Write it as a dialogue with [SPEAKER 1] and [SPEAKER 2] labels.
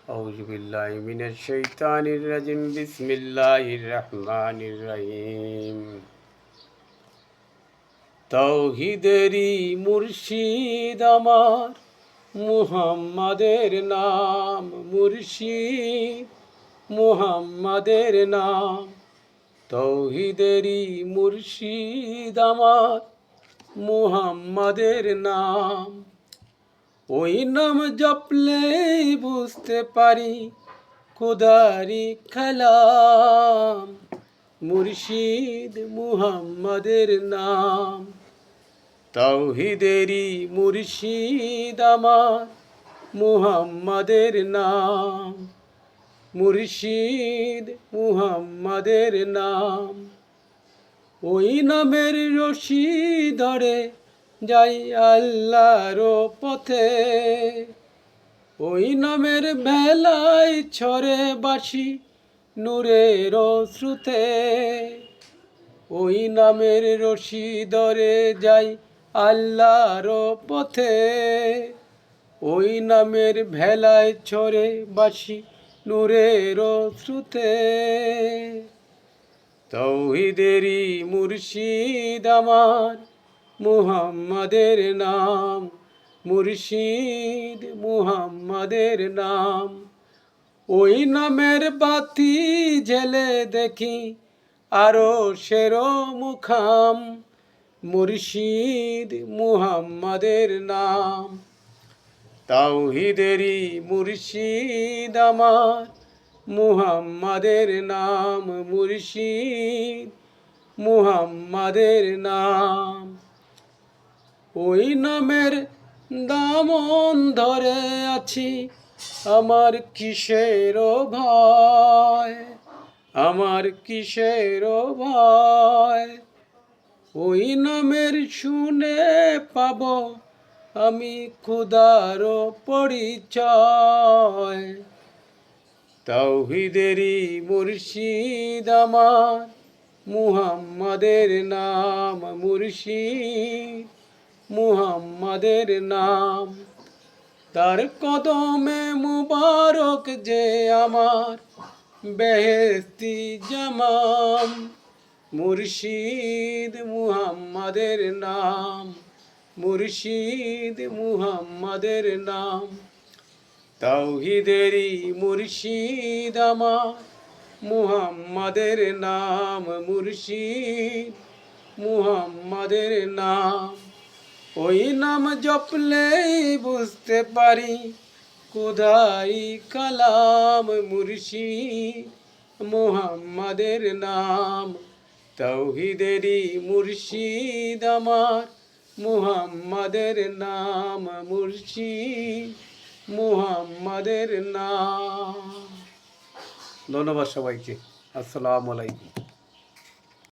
[SPEAKER 1] আউযু বিল্লাহি মিনাশ শাইতানির রাজিম। বিসমিল্লাহির রহমানির রহিম। তাওহীদেরই মুর্শিদ আমার, মুহাম্মাদের নাম। মুর্শিদ মুহাম্মাদের নাম। তাওহীদেরই মুর্শিদ আমার, মুহাম্মাদের নাম। ওই নাম জপলেই বুঝতে পারি খোদারি কালাম। মুর্শিদ মুহাম্মাদের নাম। তাওহীদেরই মুর্শিদ আমার, মুহাম্মাদের নাম। মুর্শিদ মুহাম্মাদের নাম। ওই নামের রশি ধরে যাই আল্লাহর পথে। ওই নামের ভেলায় ছড়ে বাসি নূরের স্রোতে। ওই নামের রশি ধরে যাই আল্লাহর পথে। ওই নামের ভেলায় ছড়ে বাসি নূরের স্রোতে। তাওহীদেরই মুর্শিদ আমার, মুহাম্মাদের নাম। মুর্শিদ মুহাম্মাদের নাম। ওই নামের বাতি জেলে দেখি আরশের মুখাম। মুর্শিদ মুহাম্মাদের নাম। তাওহীদেরই মুর্শিদ আমার, মুহাম্মাদের নাম। মুর্শিদ মুহাম্মাদের নাম। ওই নামের দামন ধরে আছি আমার কিসের ভয়। আমার কিসের ভয়। ওই নামের শুনে পাব আমি খোদার পরিচয়। তাওহীদেরই মুর্শিদ আমার, মুহাম্মাদের নাম। মুর্শিদ মুহাম্মাদের নাম। তার কদমে মুবারক যে আমার বেহেশতি জামাম। মুর্শিদ মুহাম্মাদের নাম। মুর্শিদ মুহাম্মাদের নাম। তাওহীদেরই মুর্শিদ আমার, মুহাম্মাদের নাম। মুর্শিদ মুহাম্মাদের নাম। ওই নাম জপলেই বুঝতে পারি খোদাই কালাম। মুর্শিদ মুহাম্মাদের নাম। তাওহীদেরই মুর্শিদ আমার, মুহাম্মাদের নাম। মুর্শিদ মুহাম্মাদের নাম। ধন্যবাদ সবাইকে। আসসালামু আলাইকুম।